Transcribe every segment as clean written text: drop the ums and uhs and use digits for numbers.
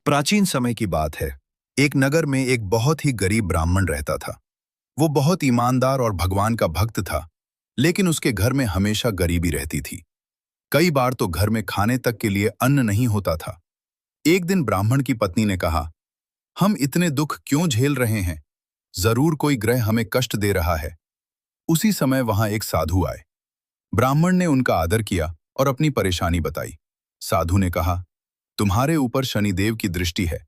प्राचीन समय की बात है। एक नगर में एक बहुत ही गरीब ब्राह्मण रहता था। वो बहुत ईमानदार और भगवान का भक्त था, लेकिन उसके घर में हमेशा गरीबी रहती थी। कई बार तो घर में खाने तक के लिए अन्न नहीं होता था। एक दिन ब्राह्मण की पत्नी ने कहा, हम इतने दुख क्यों झेल रहे हैं? जरूर कोई ग्रह हमें कष्ट दे रहा है। उसी समय वहां एक साधु आए। ब्राह्मण ने उनका आदर किया और अपनी परेशानी बताई। साधु ने कहा, तुम्हारे ऊपर शनिदेव की दृष्टि है।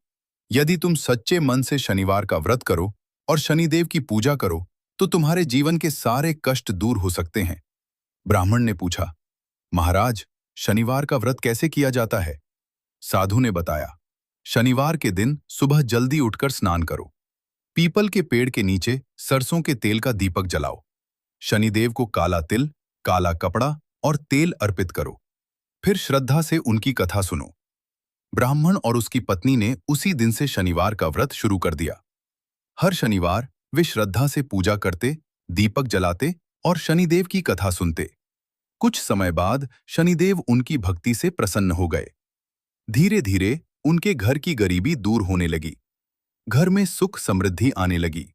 यदि तुम सच्चे मन से शनिवार का व्रत करो और शनिदेव की पूजा करो तो तुम्हारे जीवन के सारे कष्ट दूर हो सकते हैं। ब्राह्मण ने पूछा, महाराज, शनिवार का व्रत कैसे किया जाता है? साधु ने बताया, शनिवार के दिन सुबह जल्दी उठकर स्नान करो। पीपल के पेड़ के नीचे सरसों के तेल का दीपक जलाओ। शनिदेव को काला तिल, काला कपड़ा और तेल अर्पित करो। फिर श्रद्धा से उनकी कथा सुनो। ब्राह्मण और उसकी पत्नी ने उसी दिन से शनिवार का व्रत शुरू कर दिया। हर शनिवार वे श्रद्धा से पूजा करते, दीपक जलाते और शनिदेव की कथा सुनते। कुछ समय बाद शनिदेव उनकी भक्ति से प्रसन्न हो गए। धीरे धीरे उनके घर की गरीबी दूर होने लगी। घर में सुख समृद्धि आने लगी।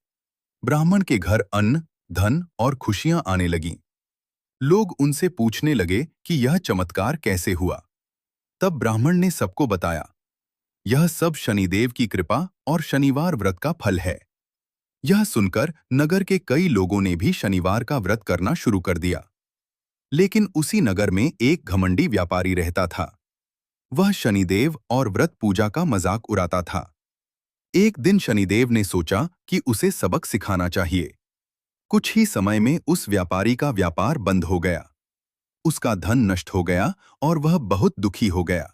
ब्राह्मण के घर अन्न, धन और खुशियां आने लगीं। लोग उनसे पूछने लगे कि यह चमत्कार कैसे हुआ। तब ब्राह्मण ने सबको बताया, यह सब शनिदेव की कृपा और शनिवार व्रत का फल है। यह सुनकर नगर के कई लोगों ने भी शनिवार का व्रत करना शुरू कर दिया। लेकिन उसी नगर में एक घमंडी व्यापारी रहता था। वह शनिदेव और व्रत पूजा का मजाक उड़ाता था। एक दिन शनिदेव ने सोचा कि उसे सबक सिखाना चाहिए। कुछ ही समय में उस व्यापारी का व्यापार बंद हो गया। उसका धन नष्ट हो गया और वह बहुत दुखी हो गया।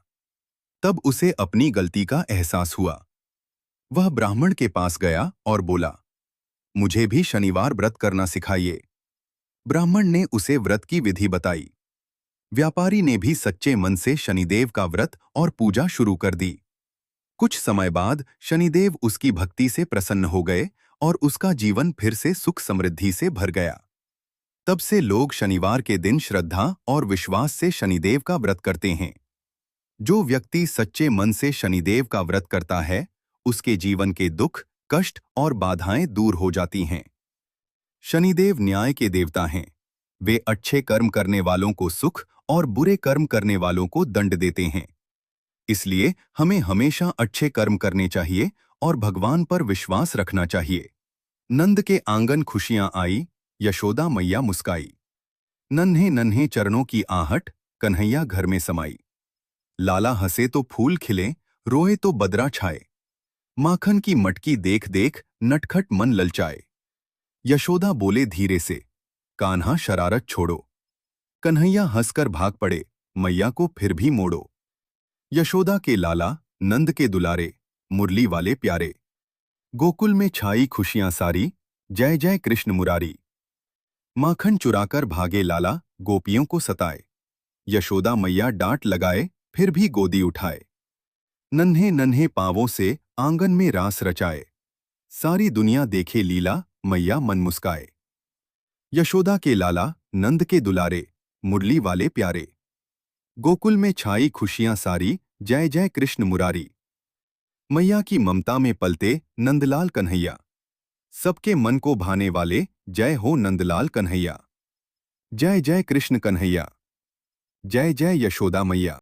तब उसे अपनी गलती का एहसास हुआ। वह ब्राह्मण के पास गया और बोला, मुझे भी शनिवार व्रत करना सिखाइए। ब्राह्मण ने उसे व्रत की विधि बताई। व्यापारी ने भी सच्चे मन से शनिदेव का व्रत और पूजा शुरू कर दी। कुछ समय बाद शनिदेव उसकी भक्ति से प्रसन्न हो गए और उसका जीवन फिर से सुख समृद्धि से भर गया। तब से लोग शनिवार के दिन श्रद्धा और विश्वास से शनिदेव का व्रत करते हैं। जो व्यक्ति सच्चे मन से शनिदेव का व्रत करता है, उसके जीवन के दुख, कष्ट और बाधाएं दूर हो जाती हैं। शनिदेव न्याय के देवता हैं। वे अच्छे कर्म करने वालों को सुख और बुरे कर्म करने वालों को दंड देते हैं। इसलिए हमें हमेशा अच्छे कर्म करने चाहिए और भगवान पर विश्वास रखना चाहिए। नंद के आंगन खुशियां आई, यशोदा मैया मुस्काई। नन्हे नन्हे चरणों की आहट, कन्हैया घर में समाई। लाला हंसे तो फूल खिले, रोए तो बदरा छाए। माखन की मटकी देख देख नटखट मन ललचाए। यशोदा बोले धीरे से, कान्हा शरारत छोड़ो। कन्हैया हंसकर भाग पड़े, मैया को फिर भी मोड़ो। यशोदा के लाला, नंद के दुलारे, मुरली वाले प्यारे। गोकुल में छाई खुशियां सारी, जय जय कृष्ण मुरारी। माखन चुराकर भागे लाला, गोपियों को सताए। यशोदा मैया डांट लगाए, फिर भी गोदी उठाए। नन्हे नन्हे पांवों से आंगन में रास रचाए। सारी दुनिया देखे लीला, मैया मन मुस्काए। यशोदा के लाला, नंद के दुलारे, मुरली वाले प्यारे। गोकुल में छाई खुशियां सारी, जय जय कृष्ण मुरारी। मैया की ममता में पलते नंदलाल कन्हैया। सबके मन को भाने वाले, जय हो नंदलाल कन्हैया। जय जय कृष्ण कन्हैया। जय जय यशोदा मैया।